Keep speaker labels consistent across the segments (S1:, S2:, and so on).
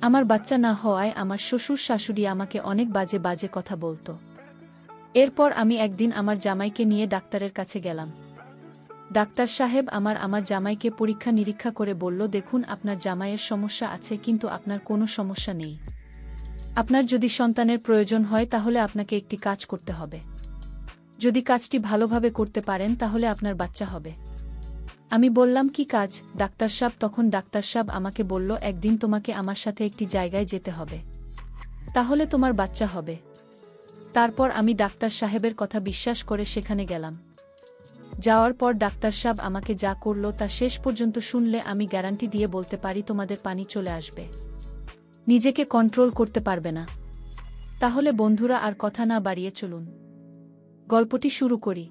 S1: আমার বাচ্চা না হওয়ায় আমার শ্বশুর শাশুড়ি আমাকে অনেক বাজে বাজে কথা বলত। এরপর আমি একদিন আমার জামাইকে নিয়ে ডাক্তারের কাছে গেলাম। ডাক্তার সাহেব আমার জামাইকে পরীক্ষা নিরীক্ষা করে বলল, দেখুন আপনার জামাইয়ের সমস্যা আছে, কিন্তু আপনার কোনো সমস্যা নেই। আপনার যদি সন্তানের প্রয়োজন হয় তাহলে আপনাকে একটি কাজ করতে হবে। যদি কাজটি ভালোভাবে করতে পারেন তাহলে আপনার বাচ্চা হবে। আমি বললাম, কি কাজ ডাক্তার সাহেব? তখন ডাক্তার সাহেব আমাকে বলল, একদিন তোমাকে আমার সাথে একটি জায়গায় যেতে হবে, তাহলে তোমার বাচ্চা হবে। তারপর আমি ডাক্তার সাহেবের কথা বিশ্বাস করে সেখানে গেলাম। যাওয়ার পর ডাক্তার সাহেব আমাকে যা করল তা শেষ পর্যন্ত শুনলে আমি গ্যারান্টি দিয়ে বলতে পারি তোমাদের পানি চলে আসবে, নিজেকে কন্ট্রোল করতে পারবে না। তাহলে বন্ধুরা আর কথা না বাড়িয়ে চলুন গল্পটি শুরু করি।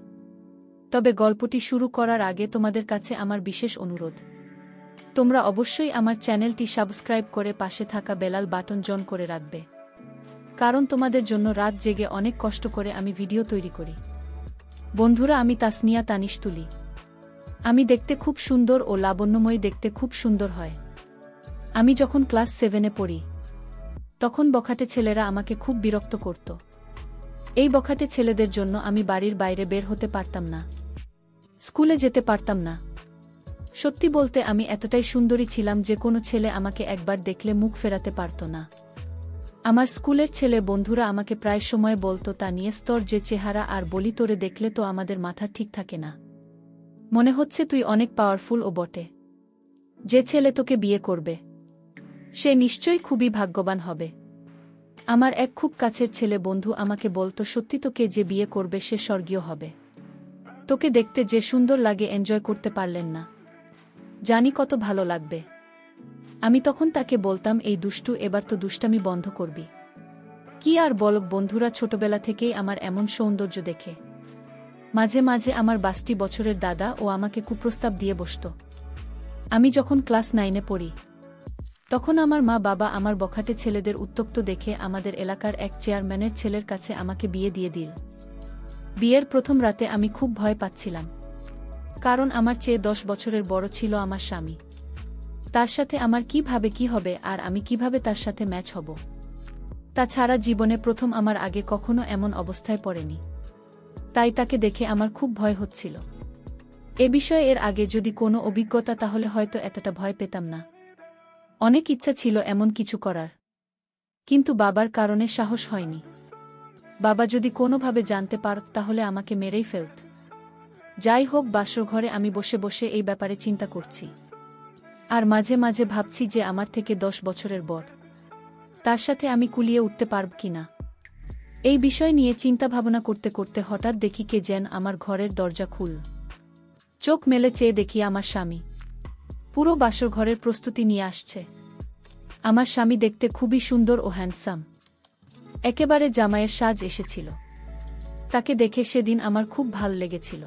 S1: তবে গল্পটি শুরু করার আগে তোমাদের কাছে আমার বিশেষ অনুরোধ, তোমরা অবশ্যই আমার চ্যানেলটি সাবস্ক্রাইব করে পাশে থাকা বেলাল বাটন জন করে রাখবে, কারণ তোমাদের জন্য রাত জেগে অনেক কষ্ট করে আমি ভিডিও তৈরি করি। বন্ধুরা, আমি তাসনিয়া তানিশ তুলি। আমি দেখতে খুব সুন্দর ও লাবণ্যময়ী, দেখতে খুব সুন্দর হয়। আমি যখন ক্লাস 7-এ পড়ি তখন বখাটে ছেলেরা আমাকে খুব বিরক্ত করত। এই বখাটে ছেলেদের জন্য আমি বাড়ির বাইরে বের হতে পারতাম না, স্কুলে যেতে পারতাম না। সত্যি বলতে আমি এতটাই সুন্দরী ছিলাম যে কোনো ছেলে আমাকে একবার দেখলে মুখ ফেরাতে পারত না। আমার স্কুলের ছেলে বন্ধুরা আমাকে প্রায় সময় বলতো, তা নিয়ে তোর যে চেহারা, আর বলি তোরে দেখলে তো আমাদের মাথা ঠিক থাকে না, মনে হচ্ছে তুই অনেক পাওয়ারফুল ও বটে। যে ছেলে তোকে বিয়ে করবে সে নিশ্চয়ই খুবই ভাগ্যবান হবে। আমার এক খুব কাছের ছেলে বন্ধু আমাকে বলতো, সত্যি তোকে যে বিয়ে করবে সে স্বর্গীয় হবে, তোকে দেখতে যে সুন্দর লাগে, এনজয় করতে পারলেন না, জানি কত ভালো লাগবে। আমি তখন তাকে বলতাম, এই দুষ্টু, এবার তো দুষ্টামি বন্ধ করবি। কি আর বল বন্ধুরা, ছোটবেলা থেকেই আমার এমন সৌন্দর্য দেখে মাঝে মাঝে আমার 22 বছরের দাদা ও আমাকে কুপ্রস্তাব দিয়ে বসত। আমি যখন ক্লাস 9-এ পড়ি তখন আমার মা বাবা আমার বখাটে ছেলেদের উত্ত্যক্ত দেখে আমাদের এলাকার এক চেয়ারম্যানের ছেলের কাছে আমাকে বিয়ে দিয়ে দিল। বিয়ের প্রথম রাতে আমি খুব ভয় পাচ্ছিলাম, কারণ আমার চেয়ে 10 বছরের বড় ছিল আমার স্বামী। তার সাথে আমার কিভাবে কি হবে, আর আমি কিভাবে তার সাথে ম্যাচ হব? তাছাড়া জীবনে প্রথম, আমার আগে কখনো এমন অবস্থায় পড়েনি, তাই তাকে দেখে আমার খুব ভয় হচ্ছিল। এ বিষয়ে এর আগে যদি কোনো অভিজ্ঞতা তাহলে হয়তো এতটা ভয় পেতাম না। অনেক ইচ্ছা ছিল এমন কিছু করার, কিন্তু বাবার কারণে সাহস হয়নি। বাবা যদি কোনোভাবে জানতে পারত তাহলে আমাকে মেরেই ফেলত। যাই হোক, বাসর ঘরে আমি বসে বসে এই ব্যাপারে চিন্তা করছি, আর মাঝে মাঝে ভাবছি যে আমার থেকে 10 বছরের বড়, তার সাথে আমি কুলিয়ে উঠতে পারব কিনা। এই বিষয় নিয়ে চিন্তা ভাবনা করতে করতে হঠাৎ দেখি কে যেন আমার ঘরের দরজা খুল। চোখ মেলে চেয়ে দেখি আমার স্বামী পুরো বাসর ঘরের প্রস্তুতি নিয়ে আসছে। আমার স্বামী দেখতে খুবই সুন্দর ও হ্যান্ডসাম, একেবারে জামাইয়ের সাজ এসেছিল। তাকে দেখে সেদিন আমার খুব ভাল লেগেছিল।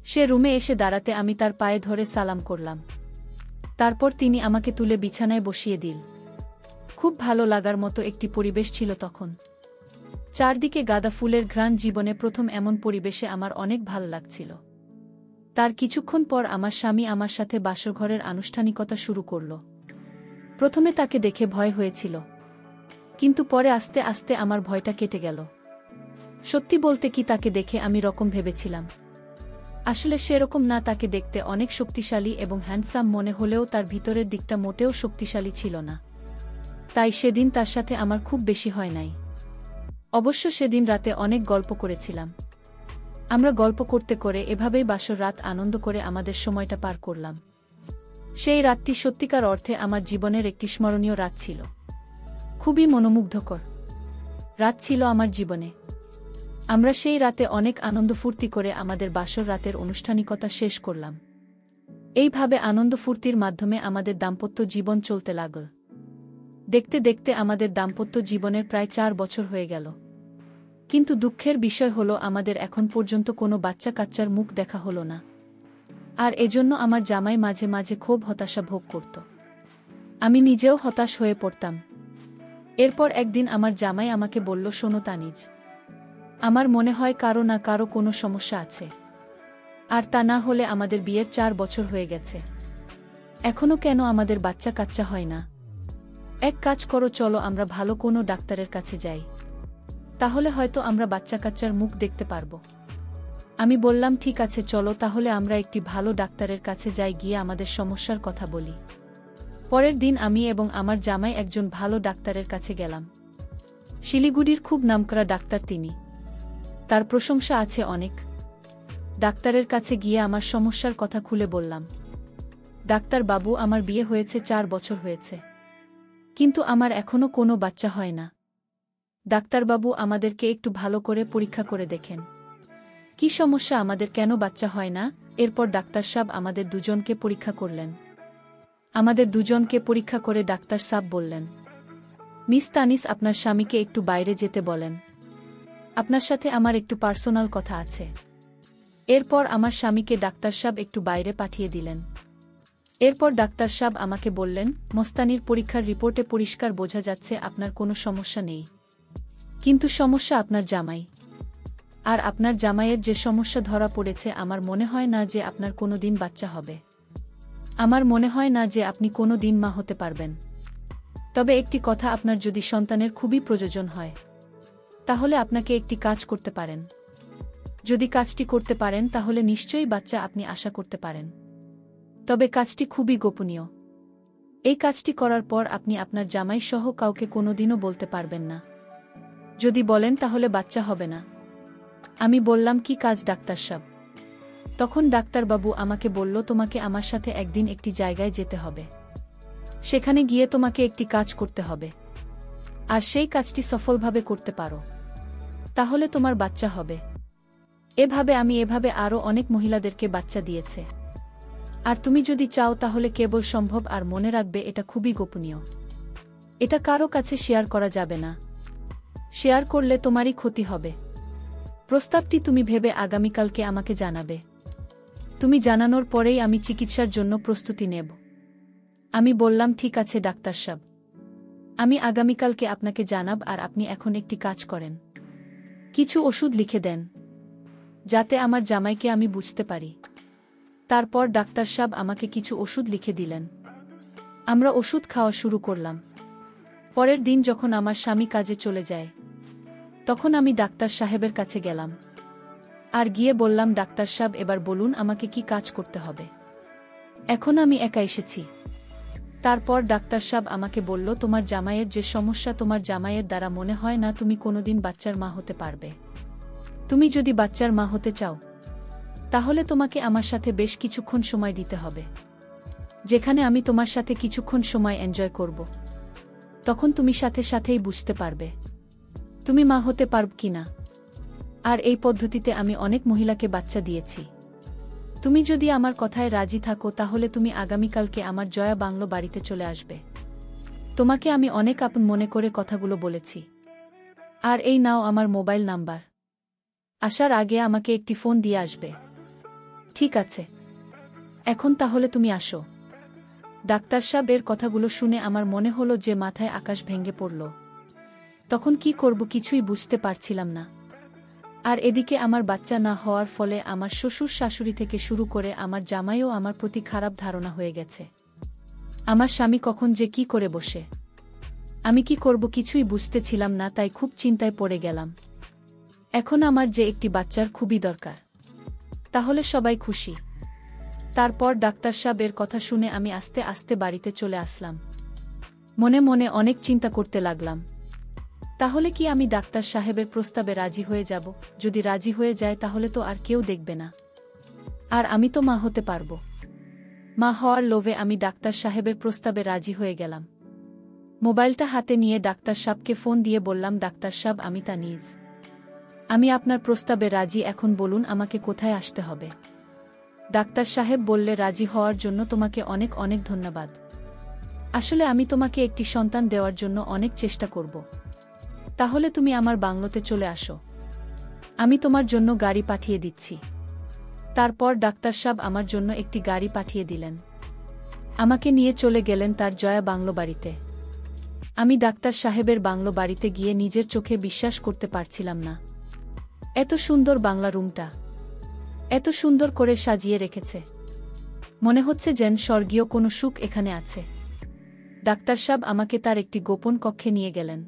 S1: সে রুমে এসে দাঁড়াতে আমি তার পায়ে ধরে সালাম করলাম। তারপর তিনি আমাকে তুলে বিছানায় বসিয়ে দিল। খুব ভালো লাগার মতো একটি পরিবেশ ছিল তখন। চারদিকে গাঁদা ফুলের ঘ্রাণ, জীবনে প্রথম এমন পরিবেশে আমার অনেক ভাল লাগছিল। তার কিছুক্ষণ পর আমার স্বামী আমার সাথে বাসরঘরের আনুষ্ঠানিকতা শুরু করল। প্রথমে তাকে দেখে ভয় হয়েছিল, কিন্তু পরে আস্তে আস্তে আমার ভয়টা কেটে গেল। সত্যি বলতে কি, তাকে দেখে আমি রকম ভেবেছিলাম, আসলে সেরকম না। তাকে দেখতে অনেক শক্তিশালী এবং হ্যান্ডসাম মনে হলেও তার ভিতরের দিকটা মোটেও শক্তিশালী ছিল না। তাই সেদিন তার সাথে আমার খুব বেশি হয় নাই। অবশ্য সেদিন রাতে অনেক গল্প করেছিলাম। আমরা গল্প করতে করে এভাবেই বাসর রাত আনন্দ করে আমাদের সময়টা পার করলাম। সেই রাতটি সত্যিকার অর্থে আমার জীবনের একটি স্মরণীয় রাত ছিল। খুবই মনোমুগ্ধকর রাত ছিল আমার জীবনে। আমরা সেই রাতে অনেক আনন্দ ফুর্তি করে আমাদের বাসর রাতের আনুষ্ঠানিকতা শেষ করলাম। এইভাবে আনন্দ ফুর্তির মাধ্যমে আমাদের দাম্পত্য জীবন চলতে লাগল। দেখতে দেখতে আমাদের দাম্পত্য জীবনের প্রায় 4 বছর হয়ে গেল। কিন্তু দুঃখের বিষয় হলো, আমাদের এখন পর্যন্ত কোনো বাচ্চা কাচ্চার মুখ দেখা হলো না। আর এজন্য আমার জামাই মাঝে মাঝে খুব হতাশা ভোগ করত। আমি নিজেও হতাশ হয়ে পড়তাম। এরপর একদিন আমার জামাই আমাকে বলল, শোনো তানিজ, আমার মনে হয় কারো না কারো কোনো সমস্যা আছে, আর তা না হলে আমাদের বিয়ের 4 বছর হয়ে গেছে, এখনো কেন আমাদের বাচ্চা কাচ্চা হয় না? এক কাজ করো, চলো আমরা ভালো কোনো ডাক্তারের কাছে যাই, তাহলে হয়তো আমরা বাচ্চা কাচ্চার মুখ দেখতে পারবো। আমি বললাম ঠিক আছে, চলো তাহলে আমরা একটি ভালো ডাক্তারের কাছে যাই, গিয়ে আমাদের সমস্যার কথা বলি। পরের দিন আমি এবং আমার জামাই একজন ভালো ডাক্তারের কাছে গেলাম। শিলিগুড়ির খুব নামকরা ডাক্তার তিনি, তার প্রশংসা আছে অনেক। ডাক্তারের কাছে গিয়ে আমার সমস্যার কথা খুলে বললাম। ডাক্তার বাবু, আমার বিয়ে হয়েছে 4 বছর হয়েছে, কিন্তু আমার এখনো কোনো বাচ্চা হয় না। ডাক্তারবাবু, আমাদেরকে একটু ভালো করে পরীক্ষা করে দেখেন, কি সমস্যা, আমাদের কেন বাচ্চা হয় না। এরপর ডাক্তার সাহেব আমাদের দুজনকে পরীক্ষা করলেন। আমাদের দুজনকে পরীক্ষা করে ডাক্তার সাহেব বললেন, মিস তানিস, আপনার স্বামীকে একটু বাইরে যেতে বলেন, আপনার সাথে আমার একটু পার্সোনাল কথা আছে। এরপর আমার স্বামীকে ডাক্তার সাহেব একটু বাইরে পাঠিয়ে দিলেন। এরপর ডাক্তার সাহেব আমাকে বললেন, মস্তানির পরীক্ষার রিপোর্টে পরিষ্কার বোঝা যাচ্ছে আপনার কোনো সমস্যা নেই, কিন্তু সমস্যা আপনার জামাই। আর আপনার জামাইয়ের যে সমস্যা ধরা পড়েছে, আমার মনে হয় না যে আপনার কোনো দিন বাচ্চা হবে। আমার মনে হয় না যে আপনি কোনো দিন মা হতে পারবেন। তবে একটি কথা, আপনার যদি সন্তানের খুবই প্রয়োজন হয়, তাহলে আপনাকে একটি কাজ করতে পারেন। যদি কাজটি করতে পারেন তাহলে নিশ্চয়ই বাচ্চা আপনি আশা করতে পারেন। তবে কাজটি খুবই গোপনীয়। এই কাজটি করার পর আপনি আপনার জামাই সহ কাউকে কোনোদিনও বলতে পারবেন না। যদি বলেন তাহলে বাচ্চা হবে না। আমি বললাম, কি কাজ ডাক্তার সাহেব? তখন ডাক্তারবাবু আমাকে বলল, তোমাকে আমার সাথে একদিন একটি জায়গায় যেতে হবে, সেখানে গিয়ে তোমাকে একটি কাজ করতে হবে। আর সেই কাজটি সফলভাবে করতে পারো, তাহলে তোমার বাচ্চা হবে। এভাবে আরও অনেক মহিলাদেরকে বাচ্চা দিয়েছে। আর তুমি যদি চাও তাহলে কেবল সম্ভব। আর মনে রাখবে, এটা খুবই গোপনীয়, এটা কারো কাছে শেয়ার করা যাবে না। শেয়ার করলে তোমারই ক্ষতি হবে। প্রস্তাবটি তুমি ভেবে আগামীকালকে আমাকে জানাবে। তুমি জানানোর পরেই আমি চিকিৎসার জন্য প্রস্তুতি নেব। আমি বললাম, ঠিক আছে ডাক্তার সাহেব, আমি আগামীকালকে আপনাকে জানাব। আর আপনি এখন একটি কাজ করেন, কিছু ওষুধ লিখে দেন, যাতে আমার জামাইকে আমি বুঝতে পারি। তারপর ডাক্তার সাহেব আমাকে কিছু ওষুধ লিখে দিলেন। আমরা ওষুধ খাওয়া শুরু করলাম। পরের দিন যখন আমার স্বামী কাজে চলে যায়, তখন আমি ডাক্তার সাহেবের কাছে গেলাম। আর গিয়ে বললাম, ডাক্তার সাহেব, এবার বলুন আমাকে কি কাজ করতে হবে। এখন আমি একা এসেছি। তারপর ডাক্তার সাহেব আমাকে বলল, তোমার জামাইয়ের যে সমস্যা, তোমার জামাইয়ের দ্বারা মনে হয় না তুমি কোনোদিন বাচ্চার মা হতে পারবে। তুমি যদি বাচ্চার মা হতে চাও, তাহলে তোমাকে আমার সাথে বেশ কিছুক্ষণ সময় দিতে হবে, যেখানে আমি তোমার সাথে কিছুক্ষণ সময় এনজয় করব। তখন তুমি সাথে সাথেই বুঝতে পারবে তুমি মা হতে পারবে কিনা। আর এই পদ্ধতিতে আমি অনেক মহিলাকে বাচ্চা দিয়েছি। তুমি যদি আমার কথায় রাজি থাকো, তাহলে তুমি আগামীকালকে আমার জয়া বাংলো বাড়িতে চলে আসবে। তোমাকে আমি অনেক আপন মনে করে কথাগুলো বলেছি। আর এই নাও আমার মোবাইল নাম্বার। আসার আগে আমাকে একটি ফোন দিয়ে আসবে। ঠিক আছে, এখন তাহলে তুমি আসো। ডাক্তার সাহেব এর কথাগুলো শুনে আমার মনে হলো যে মাথায় আকাশ ভেঙে পড়ল। তখন কি করব কিছুই বুঝতে পারছিলাম না। আর এদিকে আমার বাচ্চা না হওয়ার ফলে আমার শ্বশুর শাশুড়ি থেকে শুরু করে আমার জামাইও আমার প্রতি খারাপ ধারণা হয়ে গেছে। আমার স্বামী কখন যে কি করে বসে, আমি কি করব কিছুই বুঝতেছিলাম না, তাই খুব চিন্তায় পড়ে গেলাম। এখন আমার যে একটি বাচ্চার খুবই দরকার, তাহলে সবাই খুশি। তারপর ডাক্তার সাহেবের কথা শুনে আমি আস্তে আস্তে বাড়িতে চলে আসলাম। মনে মনে অনেক চিন্তা করতে লাগলাম, তাহলে কি আমি ডাক্তার সাহেবের প্রস্তাবে রাজি হয়ে যাব? যদি রাজি হয়ে যায় তাহলে তো আর কেউ দেখবে না, আর আমি তো মা হতে পারবো। মা হওয়ার লোভে আমি ডাক্তার সাহেবের প্রস্তাবে রাজি হয়ে গেলাম। মোবাইলটা হাতে নিয়ে ডাক্তার সাহেবকে ফোন দিয়ে বললাম, ডাক্তার সাহেব, আমি তানিজ, আমি আপনার প্রস্তাবে রাজি। এখন বলুন আমাকে কোথায় আসতে হবে। ডাক্তার সাহেব বললে, রাজি হওয়ার জন্য তোমাকে অনেক অনেক ধন্যবাদ। আসলে আমি তোমাকে একটি সন্তান দেওয়ার জন্য অনেক চেষ্টা করব। তাহলে তুমি আমার বাংলোতে চলে আসো, আমি তোমার জন্য গাড়ি পাঠিয়ে দিচ্ছি। তারপর ডাক্তার সাহেব আমার জন্য একটি গাড়ি পাঠিয়ে দিলেন। আমাকে নিয়ে চলে গেলেন তার জয়া বাংলো বাড়িতে। আমি ডাক্তার সাহেবের বাংলো বাড়িতে গিয়ে নিজের চোখে বিশ্বাস করতে পারছিলাম না। এত সুন্দর বাংলা রুমটা, এত সুন্দর করে সাজিয়ে রেখেছে, মনে হচ্ছে যেন স্বর্গীয় কোনো সুখ এখানে আছে। ডাক্তার সাহেব আমাকে তার একটি গোপন কক্ষে নিয়ে গেলেন।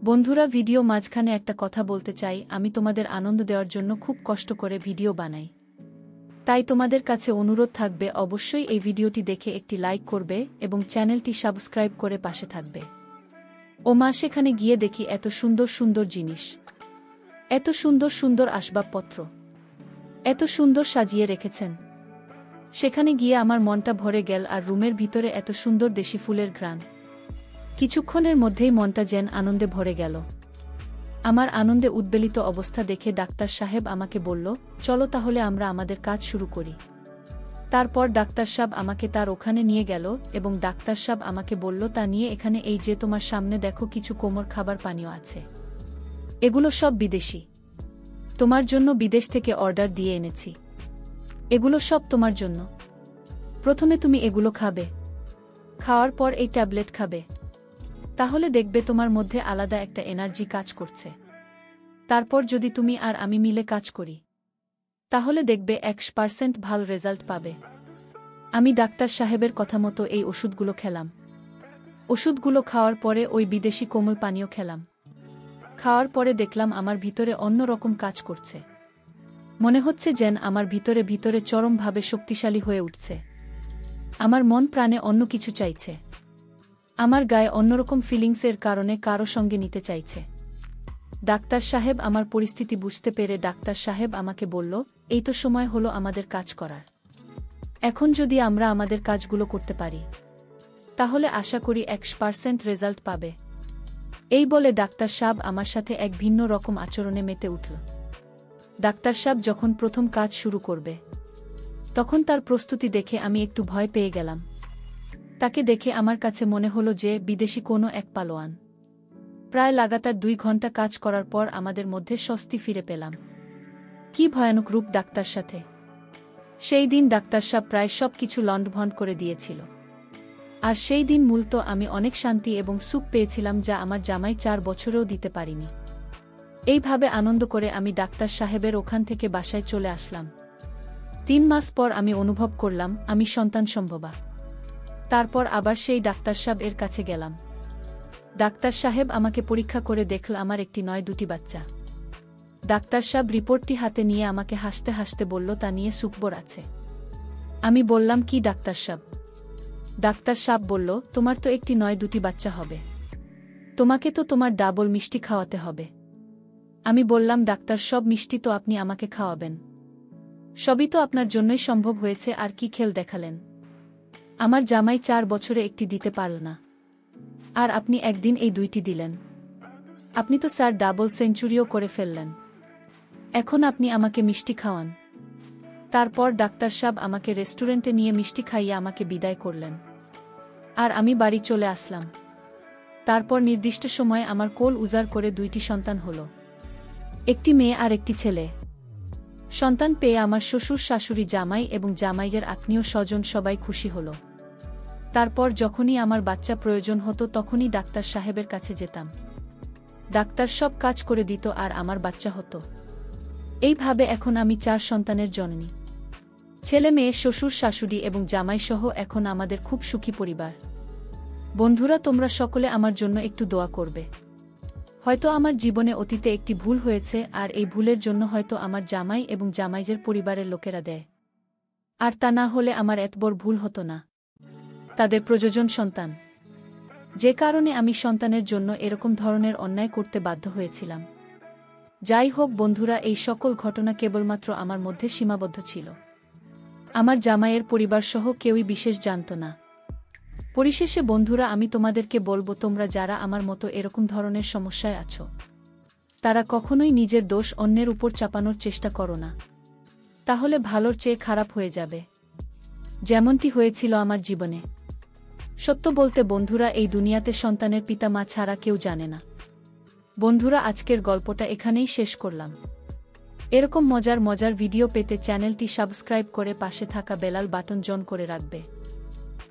S1: বন্ধুরা, ভিডিও মাঝখানে একটা কথা বলতে চাই, আমি তোমাদের আনন্দ দেওয়ার জন্য খুব কষ্ট করে ভিডিও বানাই। তাই তোমাদের কাছে অনুরোধ থাকবে অবশ্যই এই ভিডিওটি দেখে একটি লাইক করবে এবং চ্যানেলটি সাবস্ক্রাইব করে পাশে থাকবে। ও মা, সেখানে গিয়ে দেখি এত সুন্দর সুন্দর জিনিস, এত সুন্দর সুন্দর আসবাবপত্র, এত সুন্দর সাজিয়ে রেখেছেন। সেখানে গিয়ে আমার মনটা ভরে গেল, আর রুমের ভিতরে এত সুন্দর দেশি ফুলের ঘ্রাণ। কিছুক্ষণের মধ্যেই মনটা যেন আনন্দে ভরে গেল। আমার আনন্দে উদ্বেলিত অবস্থা দেখে ডাক্তার সাহেব আমাকে বলল, চলো তাহলে আমরা আমাদের কাজ শুরু করি। তারপর ডাক্তার সাহেব আমাকে তার ওখানে নিয়ে গেল এবং ডাক্তার সাহেব আমাকে বলল, তা নিয়ে এখানে এই যে তোমার সামনে দেখো কিছু কোমর খাবার পানীয় আছে, এগুলো সব বিদেশি, তোমার জন্য বিদেশ থেকে অর্ডার দিয়ে এনেছি। এগুলো সব তোমার জন্য। প্রথমে তুমি এগুলো খাবে, খাওয়ার পর এই ট্যাবলেট খাবে, তাহলে দেখবে তোমার মধ্যে আলাদা একটা এনার্জি কাজ করছে। তারপর যদি তুমি আর আমি মিলে কাজ করি, তাহলে দেখবে 100% ভালো রেজাল্ট পাবে। আমি ডাক্তার সাহেবের কথা মতো এই ওষুধগুলো খেলাম। ওষুধগুলো খাওয়ার পরে ওই বিদেশি কোমল পানীয় খেলাম। খাওয়ার পরে দেখলাম আমার ভিতরে অন্য রকম কাজ করছে। মনে হচ্ছে যেন আমার ভিতরে ভিতরে চরমভাবে শক্তিশালী হয়ে উঠছে। আমার মন প্রাণে অন্য কিছু চাইছে। আমার গায়ে অন্যরকম ফিলিংসের কারণে কারো সঙ্গে নিতে চাইছে। ডাক্তার সাহেব আমার পরিস্থিতি বুঝতে পেরে ডাক্তার সাহেব আমাকে বলল, এই তো সময় হলো আমাদের কাজ করার। এখন যদি আমরা আমাদের কাজগুলো করতে পারি, তাহলে আশা করি 100% রেজাল্ট পাবে। এই বলে ডাক্তার সাহেব আমার সাথে এক ভিন্ন রকম আচরণে মেতে উঠল। ডাক্তার সাহেব যখন প্রথম কাজ শুরু করবে, তখন তার প্রস্তুতি দেখে আমি একটু ভয় পেয়ে গেলাম। তাকে দেখে আমার কাছে মনে হলো যে বিদেশি কোনো এক পালোয়ান। প্রায় লাগাতার 2 ঘন্টা কাজ করার পর আমাদের মধ্যে স্বস্তি ফিরে পেলাম। কি ভয়ানক রূপ ডাক্তার সাথে! সেই দিন ডাক্তার সাহেব প্রায় সব কিছু লণ্ডভণ্ড করে দিয়েছিল। আর সেই দিন মূলত আমি অনেক শান্তি এবং সুখ পেয়েছিলাম, যা আমার জামাই 4 বছরেও দিতে পারিনি। এইভাবে আনন্দ করে আমি ডাক্তার সাহেবের ওখান থেকে বাসায় চলে আসলাম। 3 মাস পর আমি অনুভব করলাম আমি সন্তান সম্ভবা। তারপর আবার সেই ডাক্তার সাহেব এর কাছে গেলাম। ডাক্তার সাহেব আমাকে পরীক্ষা করে দেখল আমার একটি নয় 2টি বাচ্চা। ডাক্তার সাহেব রিপোর্টটি হাতে নিয়ে আমাকে হাসতে হাসতে বলল, তা নিয়ে সুখবর আছে। আমি বললাম, কি ডাক্তার সাহেব? ডাক্তার সাহেব বলল, তোমার তো একটি নয় 2টি বাচ্চা হবে, তোমাকে তো তোমার ডাবল মিষ্টি খাওয়াতে হবে। আমি বললাম, ডাক্তার, সব মিষ্টি তো আপনি আমাকে খাওয়াবেন, সবই তো আপনার জন্যই সম্ভব হয়েছে, আর কি খেল দেখালেন? আমার জামাই 4 বছরে একটি দিতে পারল না, আর আপনি একদিন এই 2টি দিলেন। আপনি তো স্যার ডাবল সেঞ্চুরিও করে ফেললেন। এখন আপনি আমাকে মিষ্টি খাওয়ান। তারপর ডাক্তার সাহেব আমাকে রেস্টুরেন্টে নিয়ে মিষ্টি খাইয়ে আমাকে বিদায় করলেন, আর আমি বাড়ি চলে আসলাম। তারপর নির্দিষ্ট সময়ে আমার কোল উজাড় করে 2টি সন্তান হলো, একটি মেয়ে আর একটি ছেলে। সন্তান পেয়ে আমার শ্বশুর, শাশুড়ি, জামাই এবং জামাইয়ের আত্মীয় স্বজন সবাই খুশি হল। তারপর যখনই আমার বাচ্চা প্রয়োজন হতো, তখনই ডাক্তার সাহেবের কাছে যেতাম। ডাক্তার সব কাজ করে দিত আর আমার বাচ্চা হতো। এইভাবে এখন আমি 4 সন্তানের জননী। ছেলে মেয়ে, শ্বশুর, শাশুড়ি এবং জামাই সহ এখন আমাদের খুব সুখী পরিবার। বন্ধুরা, তোমরা সকলে আমার জন্য একটু দোয়া করবে। হয়তো আমার জীবনে অতীতে একটি ভুল হয়েছে, আর এই ভুলের জন্য হয়তো আমার জামাই এবং জামাইয়ের পরিবারের লোকেরা দেয়। আর তা না হলে আমার এত বড় ভুল হতো না। তাদের প্রয়োজন সন্তান, যে কারণে আমি সন্তানের জন্য এরকম ধরনের অন্যায় করতে বাধ্য হয়েছিলাম। যাই হোক বন্ধুরা, এই সকল ঘটনা কেবলমাত্র আমার মধ্যে সীমাবদ্ধ ছিল। আমার জামাইয়ের পরিবারসহ কেউই বিশেষ জানত না। পরিশেষে বন্ধুরা, আমি তোমাদেরকে বলবো, তোমরা যারা আমার মতো এরকম ধরনের সমস্যায় আছো, তারা কখনোই নিজের দোষ অন্যের উপর চাপানোর চেষ্টা করো না, তাহলে ভালোর চেয়ে খারাপ হয়ে যাবে, যেমনটি হয়েছিল আমার জীবনে। সত্য বলতে বন্ধুরা, এই দুনিয়াতে সন্তানের পিতা মা ছাড়া কেউ জানে না। বন্ধুরা, আজকের গল্পটা এখানেই শেষ করলাম। এরকম মজার মজার ভিডিও পেতে চ্যানেলটি সাবস্ক্রাইব করে পাশে থাকা বেলাল বাটন অন করে রাখবে।